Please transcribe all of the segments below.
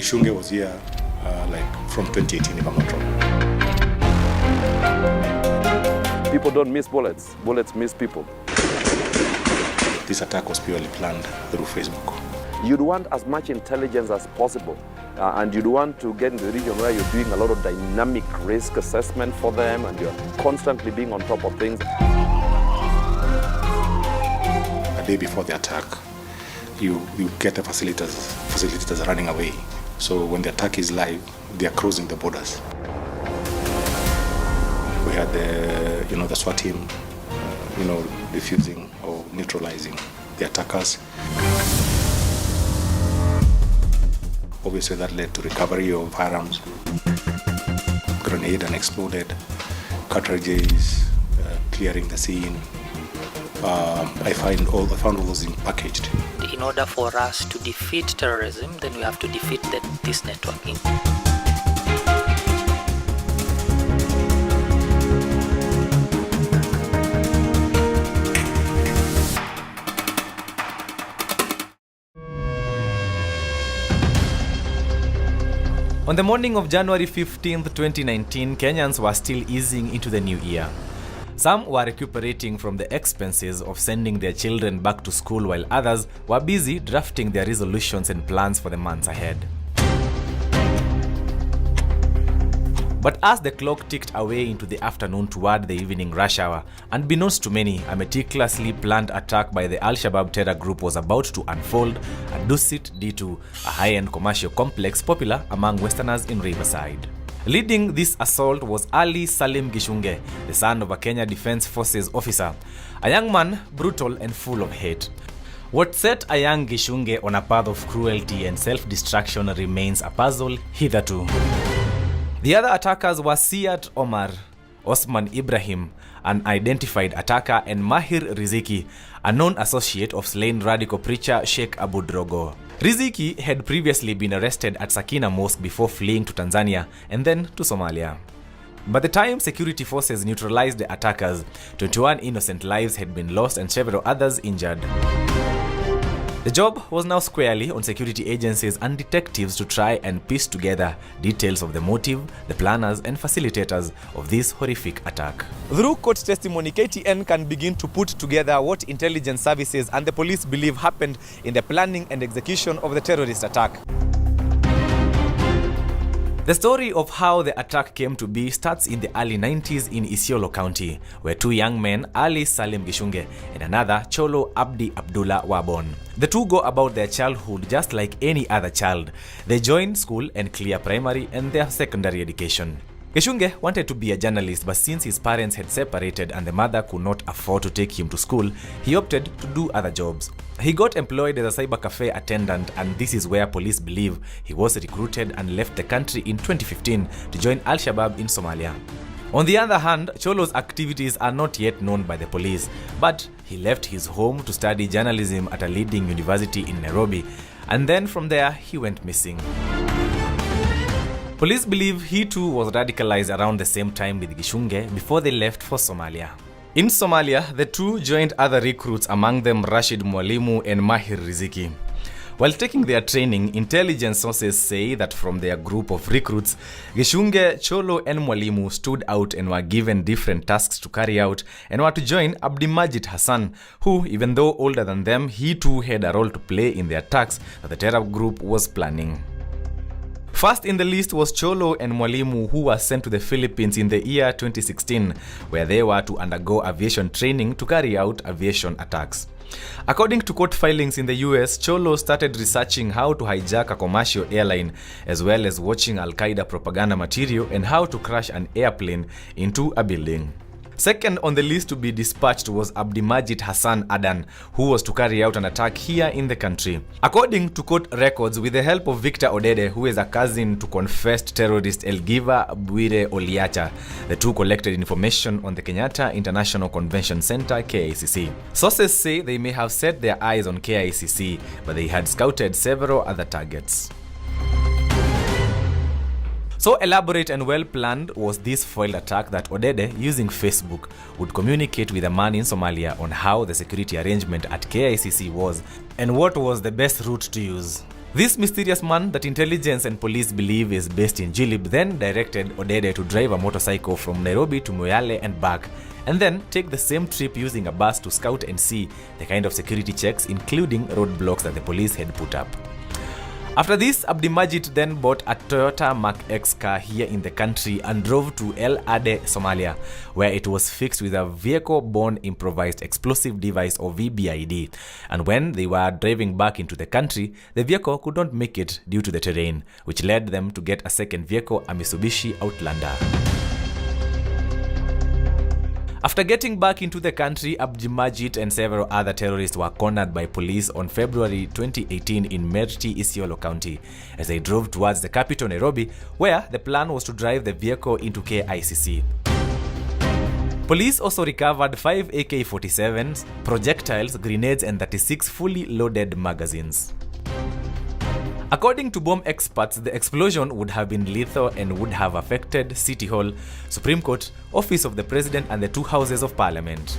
Gishunge was here from 2018, if I'm not wrong. People don't miss bullets. Bullets miss people. This attack was purely planned through Facebook. You'd want as much intelligence as possible. And you'd want to get in the region where you're doing a lot of dynamic risk assessment for them and you're constantly being on top of things. A day before the attack, you get the facilitators running away. So when the attack is live, they are crossing the borders. We had the SWAT team, defusing or neutralizing the attackers. Obviously that led to recovery of firearms, grenade unexploded, cartridges, clearing the scene. I found all those things packaged. In order for us to defeat terrorism, then we have to defeat this networking. On the morning of January 15th, 2019, Kenyans were still easing into the new year. Some were recuperating from the expenses of sending their children back to school, while others were busy drafting their resolutions and plans for the months ahead. But as the clock ticked away into the afternoon toward the evening rush hour, unbeknownst to many, a meticulously planned attack by the Shabaab terror group was about to unfold at DusitD2, a high-end commercial complex popular among Westerners in Riverside. Leading this assault was Ali Salim Gishunge, the son of a Kenya Defense Forces officer, a young man brutal and full of hate. What set a young Gishunge on a path of cruelty and self-destruction remains a puzzle hitherto. The other attackers were Siat Omar, Osman Ibrahim, an identified attacker, and Mahir Riziki, a known associate of slain radical preacher Sheikh Abu Drogo. Riziki had previously been arrested at Sakina Mosque before fleeing to Tanzania and then to Somalia. By the time security forces neutralized the attackers, 21 innocent lives had been lost and several others injured. The job was now squarely on security agencies and detectives to try and piece together details of the motive, the planners and facilitators of this horrific attack. Through court testimony, KTN can begin to put together what intelligence services and the police believe happened in the planning and execution of the terrorist attack. The story of how the attack came to be starts in the early 90s in Isiolo County, where two young men, Ali Salim Gishunge and another, Cholo Abdi Abdullah, were born. The two go about their childhood just like any other child. They join school and clear primary and their secondary education. Gishunge wanted to be a journalist, but since his parents had separated and the mother could not afford to take him to school, he opted to do other jobs. He got employed as a cyber cafe attendant, and this is where police believe he was recruited and left the country in 2015 to join Al-Shabaab in Somalia. On the other hand, Cholo's activities are not yet known by the police, but he left his home to study journalism at a leading university in Nairobi, and then from there he went missing. Police believe he too was radicalized around the same time with Gishunge before they left for Somalia. In Somalia, the two joined other recruits, among them Rashid Mwalimu and Mahir Riziki. While taking their training, intelligence sources say that from their group of recruits, Gishunge, Cholo and Mwalimu stood out and were given different tasks to carry out and were to join Abdimajid Hassan, who, even though older than them, he too had a role to play in the attacks that the terror group was planning. First in the list was Cholo and Mwalimu, who were sent to the Philippines in the year 2016, where they were to undergo aviation training to carry out aviation attacks. According to court filings in the US, Cholo started researching how to hijack a commercial airline, as well as watching Al-Qaeda propaganda material and how to crash an airplane into a building. Second on the list to be dispatched was Abdimajid Hassan Adan, who was to carry out an attack here in the country. According to court records, with the help of Victor Odede, who is a cousin to confessed terrorist Elgiva Bwire Oliacha, the two collected information on the Kenyatta International Convention Center, KICC. Sources say they may have set their eyes on KICC, but they had scouted several other targets. So elaborate and well-planned was this foiled attack that Odede, using Facebook, would communicate with a man in Somalia on how the security arrangement at KICC was and what was the best route to use. This mysterious man that intelligence and police believe is based in Jilib then directed Odede to drive a motorcycle from Nairobi to Moyale and back, and then take the same trip using a bus to scout and see the kind of security checks, including roadblocks that the police had put up. After this, Abdimajid then bought a Toyota Mark X car here in the country and drove to El Ade, Somalia, where it was fixed with a vehicle-borne improvised explosive device or VBID. And when they were driving back into the country, the vehicle could not make it due to the terrain, which led them to get a second vehicle, a Mitsubishi Outlander. After getting back into the country, Abdimajid and several other terrorists were cornered by police on February 2018 in Merti, Isiolo County, as they drove towards the capital Nairobi, where the plan was to drive the vehicle into KICC. Police also recovered 5 AK-47s, projectiles, grenades, and 36 fully loaded magazines. According to bomb experts, the explosion would have been lethal and would have affected City Hall, Supreme Court, Office of the President, and the two houses of Parliament.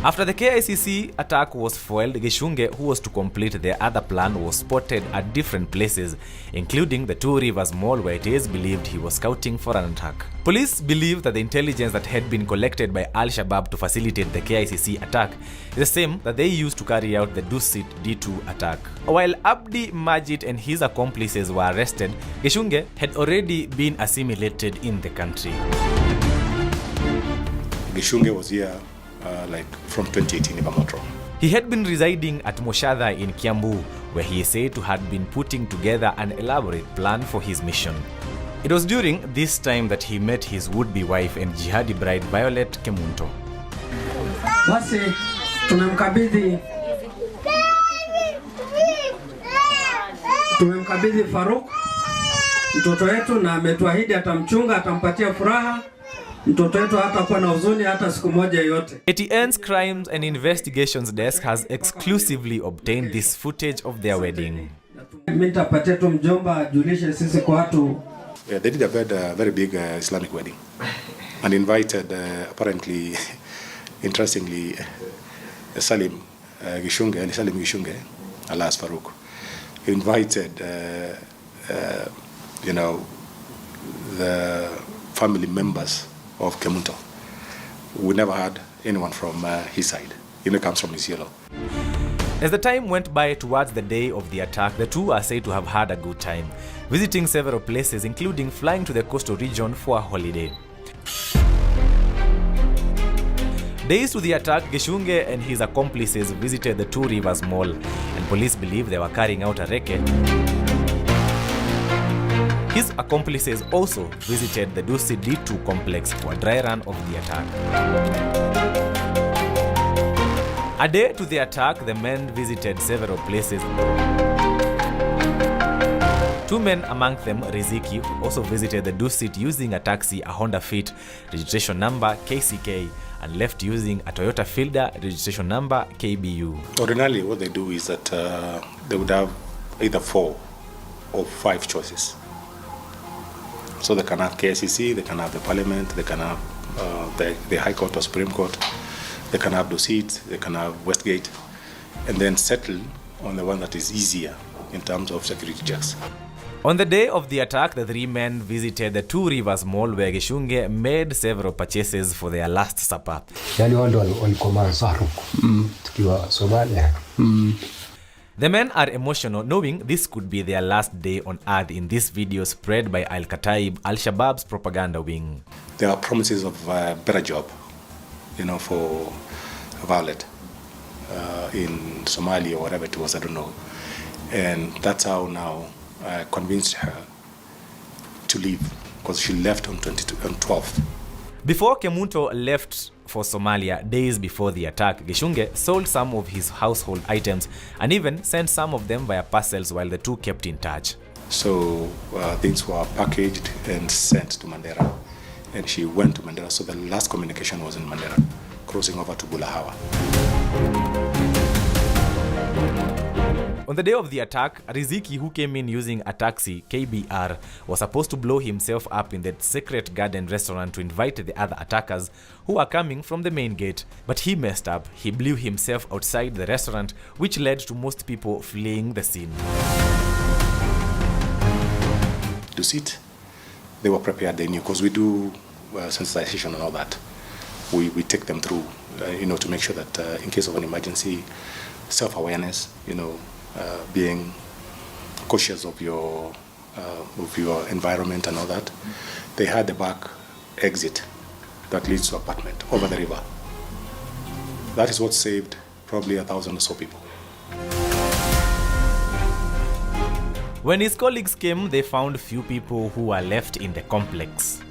After the KICC attack was foiled, Gishunge, who was to complete their other plan, was spotted at different places, including the Two Rivers Mall, where it is believed he was scouting for an attack. Police believe that the intelligence that had been collected by Shabaab to facilitate the KICC attack is the same that they used to carry out the DusitD2 attack. While Abdimajid and his accomplices were arrested, Gishunge had already been assimilated in the country. Gishunge was here from 2018, if I'm not wrong. He had been residing at Moshadha in Kiambu, where he is said to have been putting together an elaborate plan for his mission. It was during this time that he met his would-be wife and jihadi bride Violet Kemunto. Basi tumemkabidhi Faruk mtoto wetu, na ametuahidi atamchunga, atampatia furaha. Mtoto wetu hatakuwa na huzuni hata siku moja yote. ATN's Crimes and Investigations Desk has exclusively obtained this footage of their wedding. Mimi nitapatia tu mjomba ajulishe sisi kwa watu. Yeah, they did a very big Islamic wedding and invited, apparently, interestingly, Salim Gishunge, alias Farouk, invited, the family members of Kemunto. We never had anyone from his side. He comes from Isiolo. As the time went by towards the day of the attack, the two are said to have had a good time, visiting several places, including flying to the coastal region for a holiday. Days to the attack, Gishunge and his accomplices visited the Two Rivers Mall, and police believe they were carrying out a recce. His accomplices also visited the DusitD2 complex for a dry run of the attack. A day to the attack, the men visited several places. Two men among them, Riziki, who also visited the Dusit using a taxi, a Honda Fit, registration number KCK, and left using a Toyota Fielder, registration number KBU. Ordinarily, what they do is that they would have either 4 or 5 choices. So they can have KICC, they can have the Parliament, they can have the High Court or Supreme Court, they can have Dusit, they can have Westgate, and then settle on the one that is easier in terms of security checks. On the day of the attack, the three men visited the Two Rivers Mall, where Gishunge made several purchases for their last supper. The men are emotional, knowing this could be their last day on earth in this video spread by Al-Kataib, Al-Shabaab's propaganda wing. There are promises of a better job, for Violet in Somalia or whatever it was, I don't know. And that's how now I convinced her to leave, because she left on 12th. Before Kemunto left for Somalia, days before the attack, Gishunge sold some of his household items and even sent some of them via parcels while the two kept in touch. So things were packaged and sent to Mandera, and she went to Mandera. So the last communication was in Mandera, crossing over to Bulahawa. On the day of the attack, Riziki, who came in using a taxi, KBR, was supposed to blow himself up in the secret garden restaurant to invite the other attackers who are coming from the main gate. But he messed up. He blew himself outside the restaurant, which led to most people fleeing the scene. Dusit, they were prepared, they knew, because we do sensitization and all that. We take them through, to make sure that in case of an emergency, self-awareness, being cautious of your environment and all that. They had the back exit that leads to apartment over the river. That is what saved probably 1,000 or so people. When his colleagues came, they found few people who were left in the complex.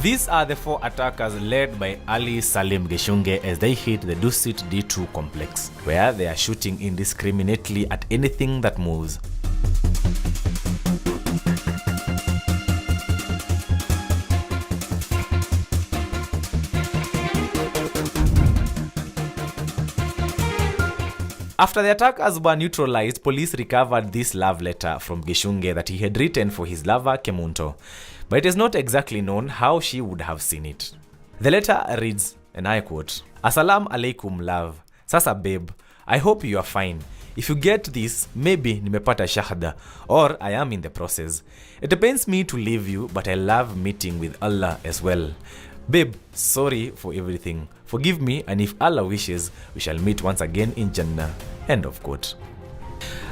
These are the 4 attackers led by Ali Salim Gishunge as they hit the DusitD2 complex, where they are shooting indiscriminately at anything that moves. After the attackers were neutralized, police recovered this love letter from Gishunge that he had written for his lover Kemunto, but it is not exactly known how she would have seen it. The letter reads, and I quote, "Assalamu alaikum love. Sasa babe, I hope you are fine. If you get this, maybe nimepata shahada, or I am in the process. It pains me to leave you, but I love meeting with Allah as well. Babe, sorry for everything. Forgive me, and if Allah wishes, we shall meet once again in Jannah." End of quote.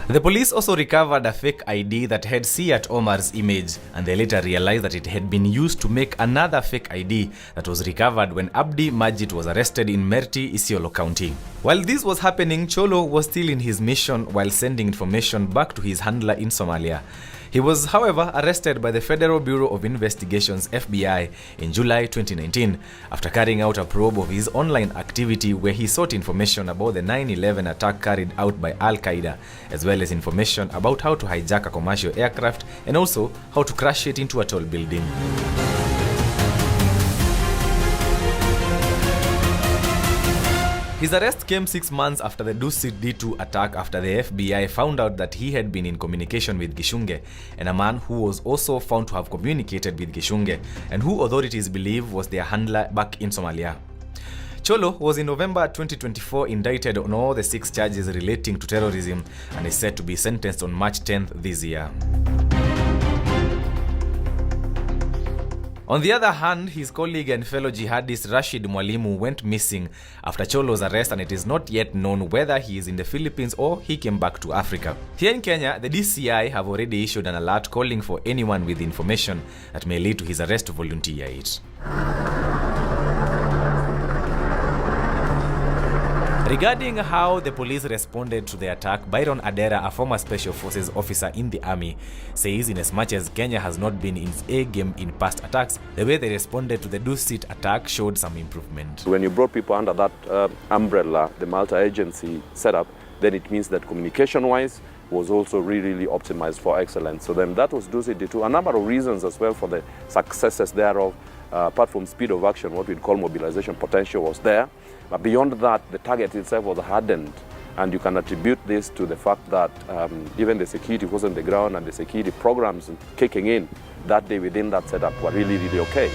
The police also recovered a fake ID that had Siyat Omar's image, and they later realized that it had been used to make another fake ID that was recovered when Abdi Majid was arrested in Merti, Isiolo County. While this was happening, Cholo was still in his mission while sending information back to his handler in Somalia. He was, however, arrested by the Federal Bureau of Investigations (FBI) in July 2019 after carrying out a probe of his online activity where he sought information about the 9/11 attack carried out by Al-Qaeda, as well as information about how to hijack a commercial aircraft and also how to crash it into a tall building. His arrest came 6 months after the DusitD2 attack, after the FBI found out that he had been in communication with Gishunge, and a man who was also found to have communicated with Gishunge, and who authorities believe was their handler back in Somalia. Cholo was in November 2024 indicted on all the 6 charges relating to terrorism and is set to be sentenced on March 10th this year. On the other hand, his colleague and fellow jihadist Rashid Mwalimu went missing after Cholo's arrest, and it is not yet known whether he is in the Philippines or he came back to Africa. Here in Kenya, the DCI have already issued an alert calling for anyone with information that may lead to his arrest to volunteer it. Regarding how the police responded to the attack, Byron Adera, a former Special Forces officer in the army, says inasmuch as Kenya has not been in its A-game in past attacks, the way they responded to the Dusit attack showed some improvement. When you brought people under that umbrella, the multi-agency setup, then it means that communication-wise was also really optimized for excellence. So then that was DusitD2. A number of reasons as well for the successes thereof. Apart from speed of action, what we'd call mobilization potential was there. But beyond that, the target itself was hardened. And you can attribute this to the fact that even the security was on the ground and the security programs kicking in that day within that setup were really okay.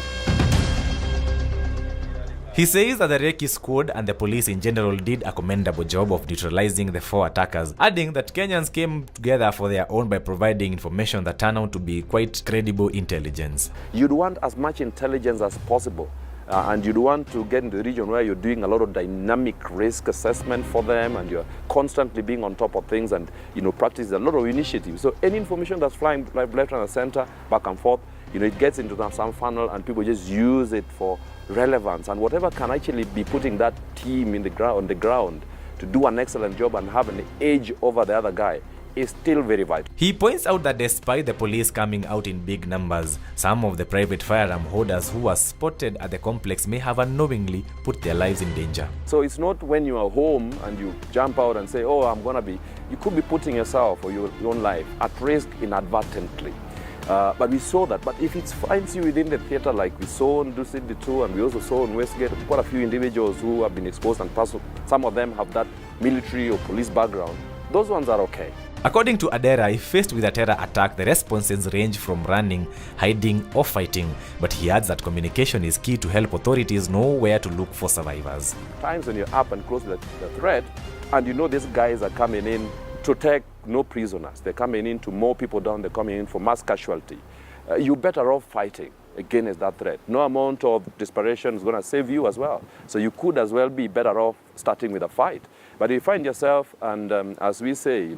He says that the Reiki squad and the police in general did a commendable job of neutralizing the 4 attackers, adding that Kenyans came together for their own by providing information that turned out to be quite credible intelligence. You'd want as much intelligence as possible. And you'd want to get into the region where you're doing a lot of dynamic risk assessment for them, and you're constantly being on top of things, and practice a lot of initiatives. So any information that's flying left and center, back and forth, it gets into some funnel, and people just use it for relevance, and whatever can actually be putting that team on the ground to do an excellent job and have an edge over the other guy is still very vital. He points out that despite the police coming out in big numbers, some of the private firearm holders who were spotted at the complex may have unknowingly put their lives in danger. So it's not when you are home and you jump out and say, oh, you could be putting yourself or your own life at risk inadvertently. But we saw that. But if it finds you within the theater, like we saw in DusitD2 and we also saw in Westgate, quite a few individuals who have been exposed, and some of them have that military or police background, those ones are okay. According to Adera, if faced with a terror attack, the responses range from running, hiding, or fighting. But he adds that communication is key to help authorities know where to look for survivors. Times when you're up and close to the threat, and you know these guys are coming in to take no prisoners. They're coming in to mow people down. They're coming in for mass casualty. You're better off fighting against that threat. No amount of desperation is going to save you as well. So you could as well be better off starting with a fight. But you find yourself, and as we say,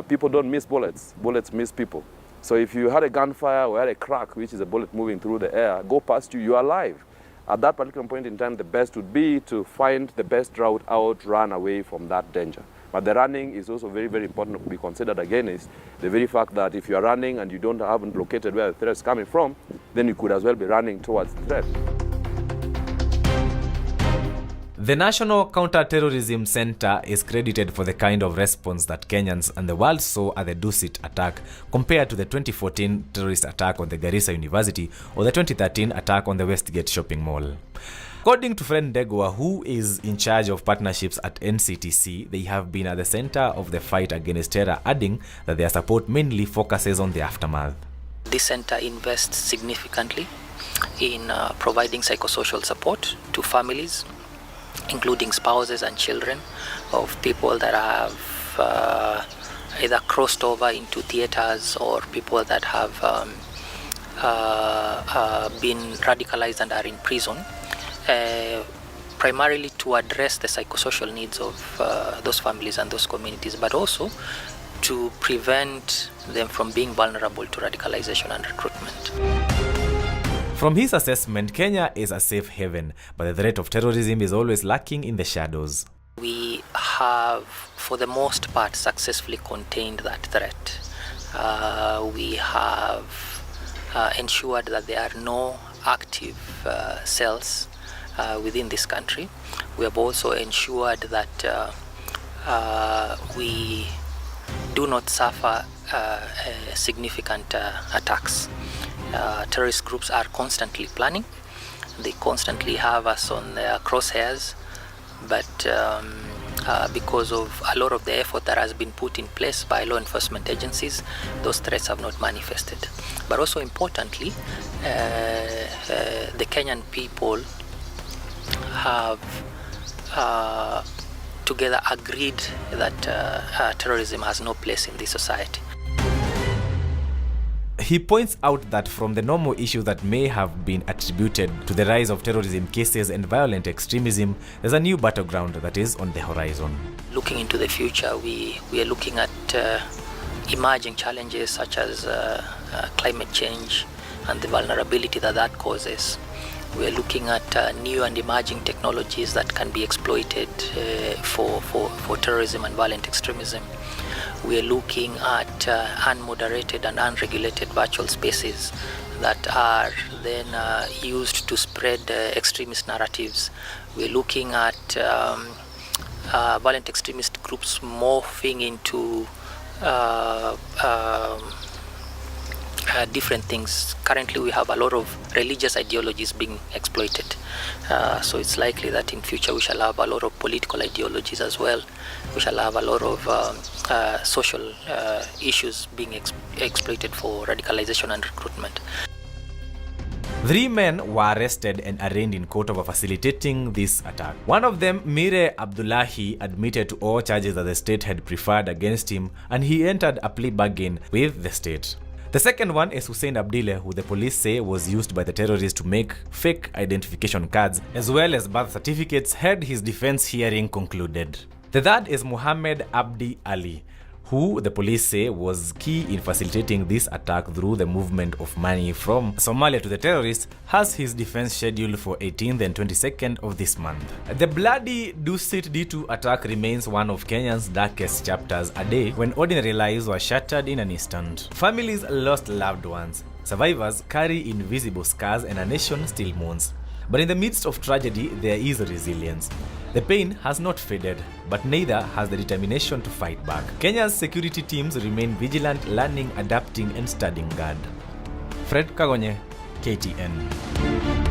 people don't miss bullets. Bullets miss people. So if you had a gunfire or had a crack, which is a bullet moving through the air, go past you, you're alive. At that particular point in time, the best would be to find the best route out, run away from that danger. But the running is also very, very important to be considered again, is the very fact that if you are running and you haven't located where the threat is coming from, then you could as well be running towards the threat. The National Counter-Terrorism Center is credited for the kind of response that Kenyans and the world saw at the Dusit attack compared to the 2014 terrorist attack on the Garissa University or the 2013 attack on the Westgate shopping mall. According to Fred Ndegwa, who is in charge of partnerships at NCTC, they have been at the center of the fight against terror, adding that their support mainly focuses on the aftermath. This center invests significantly in providing psychosocial support to families, including spouses and children of people that have either crossed over into theaters or people that have been radicalized and are in prison, primarily to address the psychosocial needs of those families and those communities, but also to prevent them from being vulnerable to radicalization and recruitment. From his assessment, Kenya is a safe haven, but the threat of terrorism is always lurking in the shadows. We have, for the most part, successfully contained that threat. We have ensured that there are no active cells within this country. We have also ensured that we do not suffer significant attacks. Terrorist groups are constantly planning. They constantly have us on their crosshairs, but because of a lot of the effort that has been put in place by law enforcement agencies, those threats have not manifested. But also importantly, the Kenyan people have together agreed that terrorism has no place in this society. He points out that from the normal issues that may have been attributed to the rise of terrorism cases and violent extremism, there's a new battleground that is on the horizon. Looking into the future, we are looking at emerging challenges such as climate change and the vulnerability that causes. We are looking at new and emerging technologies that can be exploited for terrorism and violent extremism. We are looking at unmoderated and unregulated virtual spaces that are then used to spread extremist narratives. We're looking at violent extremist groups morphing into different things. Currently we have a lot of religious ideologies being exploited. So it's likely that in future we shall have a lot of political ideologies as well. We shall have a lot of social issues being exploited for radicalization and recruitment. 3 men were arrested and arraigned in court over facilitating this attack. One of them, Mire Abdullahi, admitted to all charges that the state had preferred against him, and he entered a plea bargain with the state. The second one is Hussein Abdile, who the police say was used by the terrorists to make fake identification cards as well as birth certificates, had his defense hearing concluded. The third is Muhammad Abdi Ali, who the police say was key in facilitating this attack through the movement of money from Somalia to the terrorists, has his defense scheduled for 18th and 22nd of this month. The bloody DusitD2 attack remains one of Kenya's darkest chapters, a day when ordinary lives were shattered in an instant. Families lost loved ones, survivors carry invisible scars, and a nation still mourns. But in the midst of tragedy, there is resilience. The pain has not faded, but neither has the determination to fight back. Kenya's security teams remain vigilant, learning, adapting, and standing guard. Fred Kagonye, KTN.